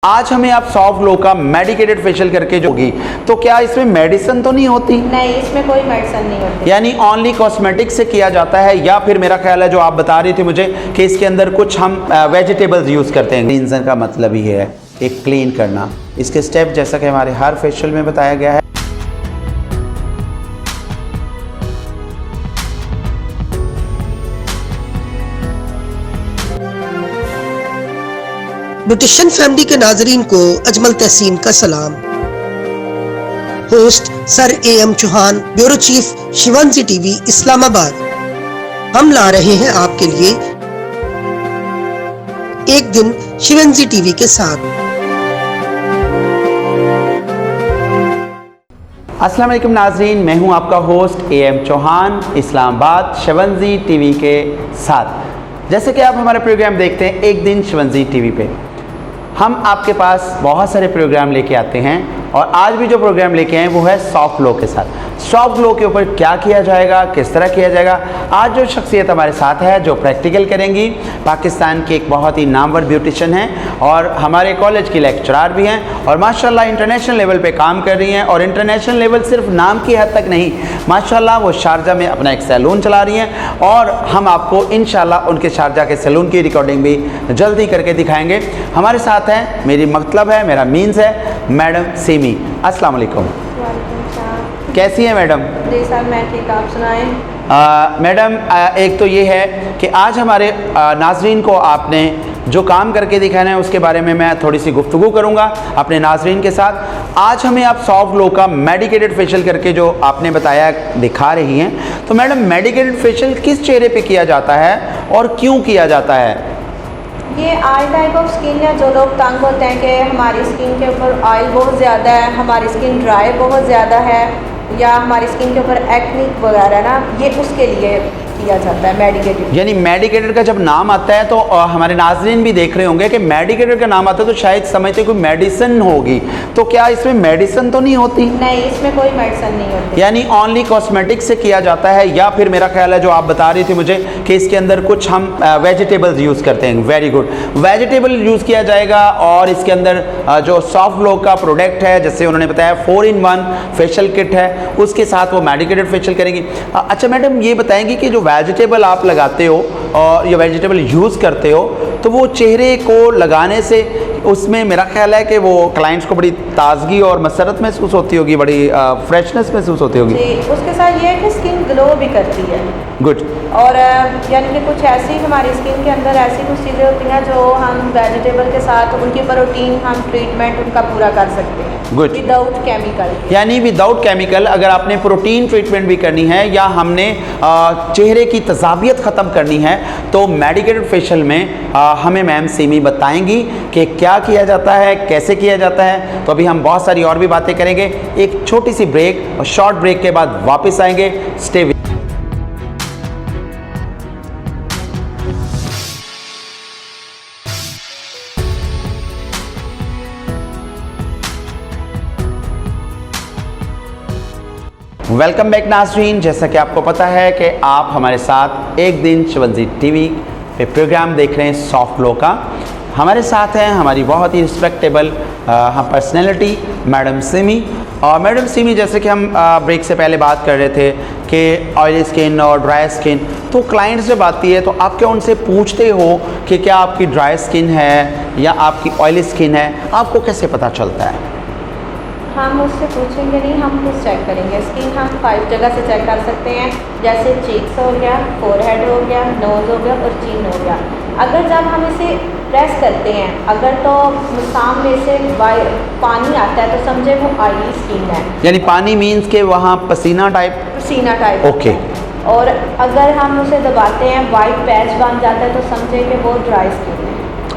आज हमें आप सॉफ्ट ग्लो का मेडिकेटेड फेशियल करके जो होगी, तो क्या इसमें मेडिसिन तो नहीं होती? नहीं, इसमें कोई मेडिसिन नहीं होती। यानी ओनली कॉस्मेटिक से किया जाता है, या फिर मेरा ख्याल है जो आप बता रही थी मुझे कि इसके अंदर कुछ हम वेजिटेबल्स यूज़ करते हैं। क्लींजर का मतलब ही है एक क्लीन करना। इसके स्टेप जैसा कि हमारे हर फेशियल में बताया गया है। ब्यूटिशियन फैमिली के नाजरीन को अजमल तहसीन का सलाम। Host sir AM Chauhan, bureau chief Shivanji TV Islamabad. हम ला रहे हैं आपके लिए एक दिन शिवंजी टीवी के साथ। अस्सलाम वालेकुम नाजरीन, मैं हूं आपका host AM Chauhan Islamabad Shivanji TV के साथ। जैसे कि आप हमारा प्रोग्राम देखते हैं एक दिन शिवंजी टीवी पे, हम आपके पास बहुत सारे प्रोग्राम लेके आते हैं और आज भी जो प्रोग्राम लेके आए वो है सॉफ्ट ग्लो के साथ। सॉफ्ट ग्लो के ऊपर क्या किया जाएगा, किस तरह किया जाएगा। आज जो शख्सियत हमारे साथ है जो प्रैक्टिकल करेंगी, पाकिस्तान की एक बहुत ही नामवर ब्यूटिशियन हैं और हमारे कॉलेज की लेक्चरार भी हैं और माशाल्लाह इंटरनेशनल लेवल पे काम कर रही हैं। और इंटरनेशनल लेवल सिर्फ नाम की हद तक नहीं, माशाल्लाह वो शारजा में अपना एक सैलून चला रही हैं और हम आपको इंशाल्लाह उनके शारजा के सैलून की रिकॉर्डिंग भी जल्दी करके दिखाएंगे। हमारे साथ हैं, मेरी मतलब है, मेरा मीन्स है मैडम सिमी। अस्सलाम वालेकुम। कैसी हैं मैडम? जी सर, मैं ठीक, आप सुनाएं। मैडम एक तो ये है कि आज हमारे नाजरीन को आपने जो काम करके दिखाना है उसके बारे में मैं थोड़ी सी गुफ्तगू करूंगा अपने नाजरीन के साथ। आज हमें आप सॉफ्ट ग्लो का मेडिकेटेड फेशियल करके जो आपने बताया दिखा रही हैं, तो मैडम मेडिकेटेड फेशियल किस चेहरे पे किया जाता है और क्यों किया जाता है? ये ऑयल टाइप ऑफ स्किन है। जो लोग तंग होते हैं कि हमारी स्किन के ऊपर ऑयल बहुत ज़्यादा है, हमारी स्किन ड्राई बहुत ज़्यादा है, या हमारी स्किन के ऊपर एक्निक वगैरह ना, ये उसके लिए किया जाता है मेडिकेटेड। यानी मेडिकेटेड का जब नाम आता है तो हमारे नाजरीन भी देख रहे होंगे कि मेडिकेटेड का नाम आता है तो शायद समझते कोई मेडिसिन होगी, तो क्या इसमें मेडिसिन तो नहीं होती? नहीं, इसमें कोई मेडिसिन नहीं होती। यानी ओनली कॉस्मेटिक से किया जाता है, या फिर मेरा ख्याल है जो आप बता रही थी मुझे कि इसके अंदर कुछ हम वेजिटेबल्स यूज़ करते हैं। वेरी गुड, वेजिटेबल यूज़ किया जाएगा और इसके अंदर जो सॉफ्ट ग्लो का प्रोडक्ट है, जैसे उन्होंने बताया 4-in-1 फेशियल किट है, उसके साथ वो मेडिकेटेड फेशियल करेंगी। अच्छा मैडम, ये बताएंगी कि जो वेजिटेबल आप लगाते हो और ये वेजिटेबल यूज़ करते हो, तो वो चेहरे को लगाने से उसमें मेरा ख्याल है कि वो क्लाइंट्स को बड़ी ताजगी और मसरत महसूस होती होगी, बड़ी फ्रेशनेस महसूस होती होगी। जी, उसके साथ ये है कि स्किन ग्लो भी करती है। गुड। और यानी कि कुछ ऐसी हमारी स्किन के अंदर ऐसी कुछ चीज़ें होती हैं जो हम वेजिटेबल के साथ उनकी प्रोटीन हम ट्रीटमेंट उनका पूरा कर सकते हैं Good. Without chemical. यानी विदाउट केमिकल अगर आपने प्रोटीन ट्रीटमेंट भी करनी है या हमने चेहरे की तजाबियत ख़त्म करनी है, तो मेडिकेटेड फेशियल में हमें मैम सिमी बताएंगी कि क्या किया जाता है, कैसे किया जाता है। तो अभी हम बहुत सारी और भी बातें करेंगे। एक छोटी सी ब्रेक और शॉर्ट ब्रेक के बाद वापस आएंगे। Stay with. वेलकम बैक नाजरीन। जैसा कि आपको पता है कि आप हमारे साथ एक दिन शिवंजी टीवी पे प्रोग्राम देख रहे हैं सॉफ्ट ग्लो का। हमारे साथ हैं हमारी बहुत ही रिस्पेक्टेबल पर्सनैलिटी मैडम सिमी। और मैडम सिमी, जैसे कि हम ब्रेक से पहले बात कर रहे थे कि ऑयली स्किन और ड्राई स्किन, तो क्लाइंट्स जब आती है तो आप क्या उनसे पूछते हो कि क्या आपकी ड्राई स्किन है या आपकी ऑयली स्किन है? आपको कैसे पता चलता है? हम उससे पूछेंगे नहीं, हम खुद चेक करेंगे। स्किन हम 5 जगह से चेक कर सकते हैं, जैसे चीक्स हो गया, फोरहेड हो गया, नोज़ हो गया और चिन हो गया। अगर जब हम इसे प्रेस करते हैं, अगर तो सामने से पानी आता है तो समझे वो ऑयली स्किन है। यानी पानी मीन्स के वहाँ पसीना टाइप? ओके। और अगर हम उसे दबाते हैं, वाइट पैच बन जाता है, तो समझे कि वो ड्राई स्किन है।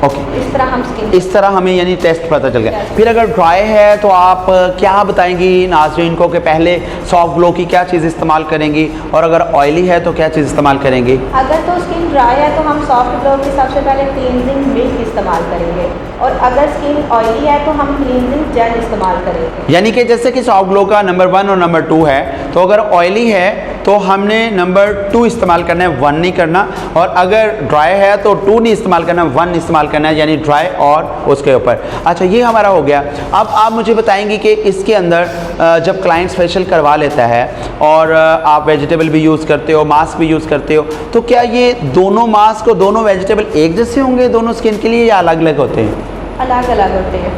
ओके। इस तरह हम स्किन, इस तरह हमें यानी टेस्ट पता चल गया। फिर अगर ड्राई है तो आप क्या बताएंगी नाज़रीन को कि पहले सॉफ्ट ग्लो की क्या चीज़ इस्तेमाल करेंगी, और अगर ऑयली है तो क्या चीज़ इस्तेमाल करेंगी? अगर तो स्किन ड्राई है तो हम सॉफ्ट ग्लो की सबसे पहले क्लींजिंग मिल्क इस्तेमाल करेंगे, और अगर स्किन ऑयली है तो हम क्लींजिंग जेल इस्तेमाल करेंगे। यानी कि जैसे कि सॉफ्ट ग्लो का नंबर 1 और नंबर 2 है, तो अगर ऑयली है तो हमने नंबर 2 इस्तेमाल करना है, 1 नहीं करना। और अगर ड्राई है तो 2 नहीं इस्तेमाल करना, 1 इस्तेमाल करना है, यानी ड्राई और उसके ऊपर। अच्छा, ये हमारा हो गया। अब आप मुझे बताएंगे कि इसके अंदर जब क्लाइंट फेशियल करवा लेता है और आप वेजिटेबल भी यूज़ करते हो, मास्क भी यूज़ करते हो, तो क्या ये दोनों मास्क और दोनों वेजिटेबल एक जैसे होंगे दोनों स्किन के लिए, या अलग अलग होते हैं? अलग अलग होते हैं।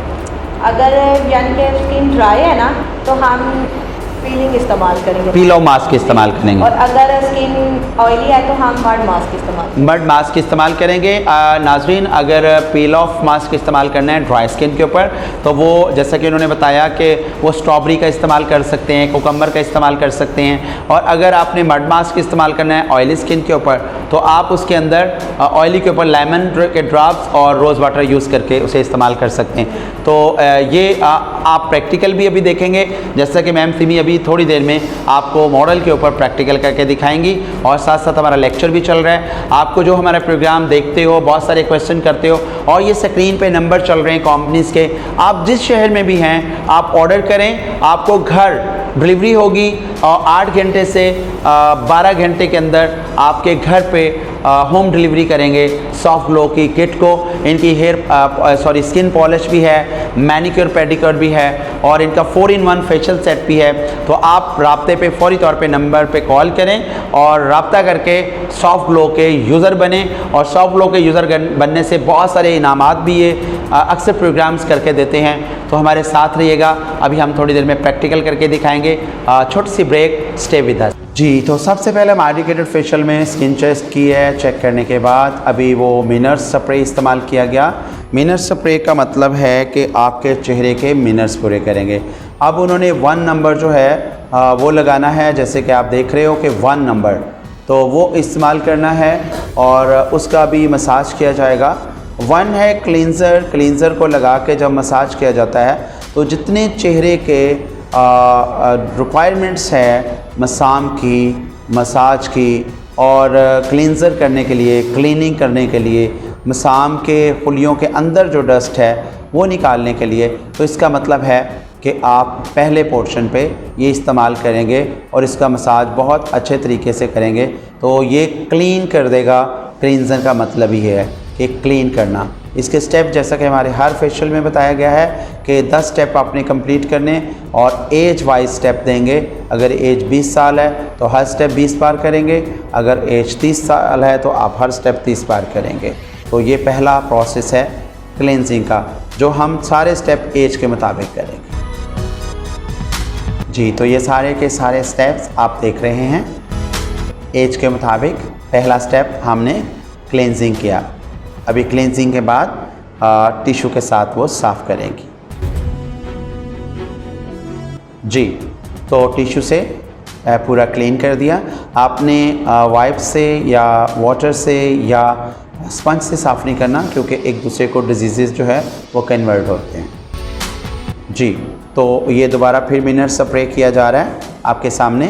अगर यानी कि स्किन ड्राई है ना तो हम पीलिंग इस्तेमाल करेंगे, पील ऑफ मास्क इस्तेमाल करेंगे। और अगर स्किन ऑयली है तो हम मड मास्क इस्तेमाल मड मास्क इस्तेमाल करेंगे। नाजरीन, अगर पील ऑफ मास्क इस्तेमाल करना है ड्राई स्किन के ऊपर तो वो जैसा कि उन्होंने बताया कि वो स्ट्रॉबेरी का इस्तेमाल कर सकते हैं, कोकम्बर का इस्तेमाल कर सकते हैं। और अगर आपने मड मास्क इस्तेमाल करना है ऑयली स्किन के ऊपर तो आप उसके अंदर ऑयली के ऊपर लेमन के ड्रॉप्स और रोज़ वाटर यूज़ करके उसे इस्तेमाल कर सकते हैं। तो ये आप प्रैक्टिकल भी अभी देखेंगे, जैसा कि मैम सिमी अभी थोड़ी देर में आपको मॉडल के ऊपर प्रैक्टिकल करके दिखाएंगी। और साथ साथ हमारा लेक्चर भी चल रहा है। आपको जो हमारा प्रोग्राम देखते हो, बहुत सारे क्वेश्चन करते हो और ये स्क्रीन पे नंबर चल रहे हैं कंपनीज़ के, आप जिस शहर में भी हैं आप ऑर्डर करें, आपको घर डिलीवरी होगी और 8 घंटे से 12 घंटे के अंदर आपके घर पे होम डिलीवरी करेंगे सॉफ्ट ग्लो की किट को। इनकी स्किन पॉलिश भी है, मैनिक्योर पेडिक्योर भी है और इनका 4-in-1 फेशियल सेट भी है। तो आप राब्ते पे फौरी तौर पे नंबर पे कॉल करें और राब्ता करके सॉफ्ट ग्लो के यूज़र बने। और सॉफ्ट ग्लो के यूज़र बनने से बहुत सारे इनामात भी ये अक्सर प्रोग्राम्स करके देते हैं। तो हमारे साथ रहिएगा, अभी हम थोड़ी देर में प्रैक्टिकल करके दिखाएंगे। छोटी सी ब्रेक, स्टे विद अस। जी, तो सबसे पहले हम आइडिकेटेड फेशियल में स्किन टेस्ट की है। चेक करने के बाद अभी वो मिनरल्स स्प्रे इस्तेमाल किया गया। मिनरल्स स्प्रे का मतलब है कि आपके चेहरे के मिनरल्स पूरे करेंगे। अब उन्होंने 1 नंबर जो है वो लगाना है, जैसे कि आप देख रहे हो कि 1 नंबर, तो वो इस्तेमाल करना है और उसका भी मसाज किया जाएगा। 1 है क्लींजर। क्लींजर को लगा के जब मसाज किया जाता है तो जितने चेहरे के रिक्वायरमेंट्स है मसाम की, मसाज की और क्लींजर करने के लिए, क्लीनिंग करने के लिए, मसाम के खुलियों के अंदर जो डस्ट है वो निकालने के लिए, तो इसका मतलब है कि आप पहले पोर्शन पे ये इस्तेमाल करेंगे और इसका मसाज बहुत अच्छे तरीके से करेंगे तो ये क्लीन कर देगा। क्लींजर का मतलब ही है कि क्लीन करना। इसके स्टेप जैसा कि हमारे हर फेशियल में बताया गया है कि 10 स्टेप आपने कंप्लीट करने और एज वाइज स्टेप देंगे। अगर एज 20 साल है तो हर स्टेप 20 बार करेंगे, अगर एज 30 साल है तो आप हर स्टेप 30 बार करेंगे। तो ये पहला प्रोसेस है क्लेंजिंग का, जो हम सारे स्टेप एज के मुताबिक करेंगे। जी, तो ये सारे के सारे स्टेप्स आप देख रहे हैं एज के मुताबिक। पहला स्टेप हमने क्लेंजिंग किया। अभी क्लेंजिंग के बाद टिश्यू के साथ वो साफ़ करेंगी। जी, तो टिश्यू से पूरा क्लीन कर दिया आपने। वाइप से या वाटर से या स्पंज से साफ़ नहीं करना, क्योंकि एक दूसरे को डिजीज़ जो है वो कन्वर्ट होते हैं। जी, तो ये दोबारा फिर मिनरल्स स्प्रे किया जा रहा है आपके सामने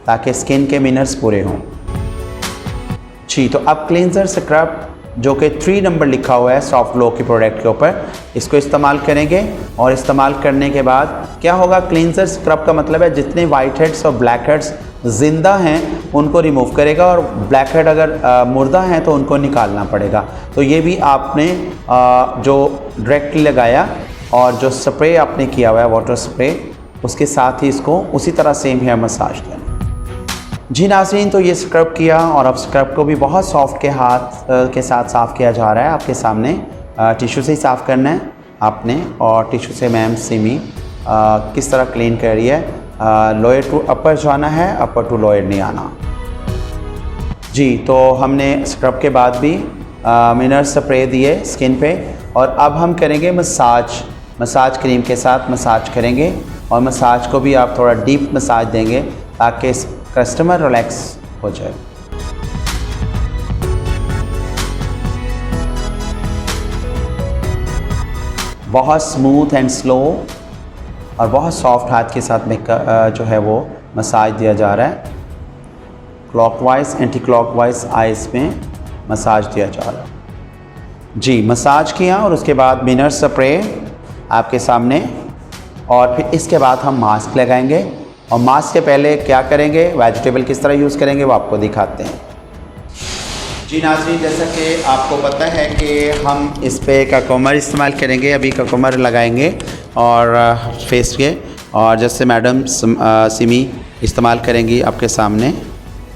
ताकि स्किन के मिनरल्स पूरे हों। जी, तो अब क्लींजर स्क्रब जो कि 3 नंबर लिखा हुआ है सॉफ्ट ग्लो की प्रोडक्ट के ऊपर, इसको इस्तेमाल करेंगे। और इस्तेमाल करने के बाद क्या होगा, क्लींजर स्क्रब का मतलब है जितने वाइट हेड्स और ब्लैक हेड्स ज़िंदा हैं उनको रिमूव करेगा और ब्लैक हेड अगर मुर्दा हैं तो उनको निकालना पड़ेगा। तो ये भी आपने जो डायरेक्टली लगाया और जो स्प्रे आपने किया हुआ है वाटर स्प्रे, उसके साथ ही इसको उसी तरह सेम हेयर मसाज करना। जी नाज़रीन, तो ये स्क्रब किया और अब स्क्रब को भी बहुत सॉफ्ट के हाथ के साथ साफ़ किया जा रहा है आपके सामने। टिश्यू से ही साफ़ करना है आपने, और टिश्यू से मैम सिमी किस तरह क्लीन कर रही है। लोअर टू अपर जाना है, अपर टू लोअर नहीं आना। जी, तो हमने स्क्रब के बाद भी मिनरल स्प्रे दिए स्किन पे और अब हम करेंगे मसाज क्रीम के साथ मसाज करेंगे। और मसाज को भी आप थोड़ा डीप मसाज देंगे ताकि कस्टमर रिलैक्स हो जाए। बहुत स्मूथ एंड स्लो और बहुत सॉफ्ट हाथ के साथ में जो है वो मसाज दिया जा रहा है। क्लॉकवाइज एंटी क्लॉकवाइज आइज में मसाज दिया जा रहा है। जी, मसाज किया और उसके बाद मिनरल स्प्रे आपके सामने और फिर इसके बाद हम मास्क लगाएंगे और मास्क के पहले क्या करेंगे, वेजिटेबल किस तरह यूज़ करेंगे वो आपको दिखाते हैं। जी नाज़रीन, जैसा कि आपको पता है कि हम इस पे ककूमर इस्तेमाल करेंगे, अभी ककूमर लगाएंगे और फेस के, और जैसे मैडम सिमी इस्तेमाल करेंगी आपके सामने,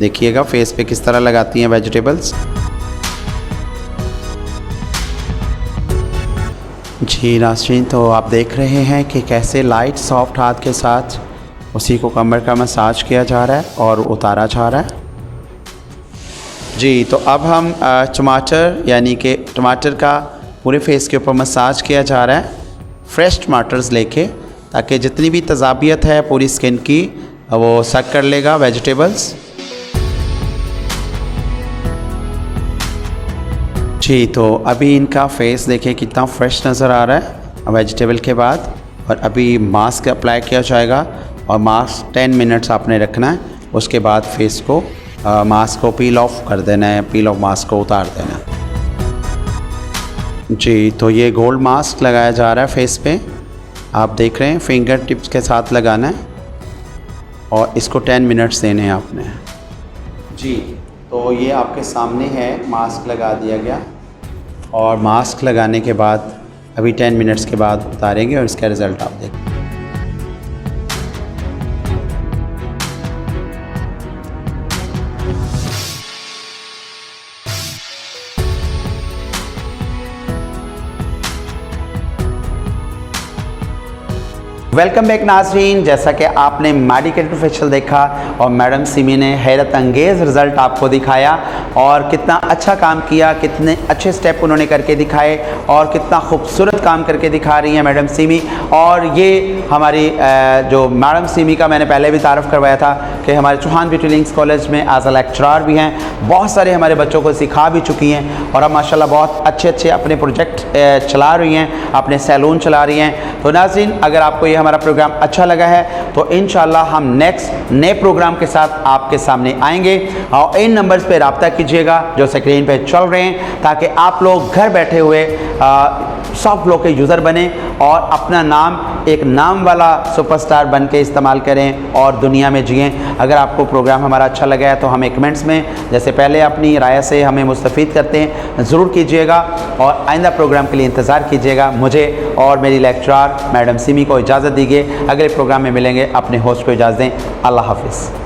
देखिएगा फेस पे किस तरह लगाती हैं वेजिटेबल्स। जी नाज़रीन, तो आप देख रहे हैं कि कैसे लाइट सॉफ्ट हाथ के साथ उसी को कमर का मसाज किया जा रहा है और उतारा जा रहा है। जी, तो अब हम टमाटर, यानी कि टमाटर का पूरे फेस के ऊपर मसाज किया जा रहा है फ्रेश टमाटर्स लेके, ताकि जितनी भी तज़ाबियत है पूरी स्किन की वो सक कर लेगा वेजिटेबल्स। जी, तो अभी इनका फेस देखिए कितना फ्रेश नज़र आ रहा है वेजिटेबल के बाद। और अभी मास्क अप्लाई किया जाएगा और मास्क 10 मिनट्स आपने रखना है, उसके बाद फेस को मास्क को पील ऑफ कर देना है, पील ऑफ मास्क को उतार देना है। जी, तो ये गोल्ड मास्क लगाया जा रहा है फेस पे, आप देख रहे हैं फिंगर टिप्स के साथ लगाना है और इसको 10 मिनट्स देने हैं आपने। जी, तो ये आपके सामने है, मास्क लगा दिया गया और मास्क लगाने के बाद अभी 10 मिनट्स के बाद उतारेंगे और इसका रिज़ल्ट आप देखें। वेलकम बैक नाज़रीन, जैसा कि आपने मेडिकेटेड फेशियल देखा और मैडम सिमी ने हैरत अंगेज़ रिज़ल्ट आपको दिखाया और कितना अच्छा काम किया, कितने अच्छे स्टेप उन्होंने करके दिखाए और कितना खूबसूरत काम करके दिखा रही हैं मैडम सिमी। और ये हमारी जो मैडम सिमी का मैंने पहले भी तारफ़ करवाया था कि हमारे चौहान ब्यूटी लिंक्स कॉलेज में एज अ लेक्चरार भी हैं, बहुत सारे हमारे बच्चों को सिखा भी चुकी हैं और अब माशाल्लाह बहुत अच्छे अच्छे अपने प्रोजेक्ट चला रही हैं, अपने सैलून चला रही हैं। तो नाज़रीन, अगर आपको ये हमारा प्रोग्राम अच्छा लगा है तो इंशाल्लाह हम नेक्स्ट नए प्रोग्राम के साथ आपके सामने आएंगे और इन नंबर्स पे रब्ता कीजिएगा जो स्क्रीन पे चल रहे हैं, ताकि आप लोग घर बैठे हुए सॉफ्ट फ्लो के यूज़र बने और अपना नाम एक नाम वाला सुपरस्टार बन के इस्तेमाल करें और दुनिया में जिएं। अगर आपको प्रोग्राम हमारा अच्छा लगा है तो हमें कमेंट्स में जैसे पहले अपनी राय से हमें मुस्तफ़ीद करते हैं ज़रूर कीजिएगा और आइंदा प्रोग्राम के लिए इंतज़ार कीजिएगा। मुझे और मेरी लेक्चरार मैडम सिमी को इजाज़त दीजिए, अगले प्रोग्राम में मिलेंगे। अपने होस्ट को इजाज़त दें। अल्लाह हाफ़िज़।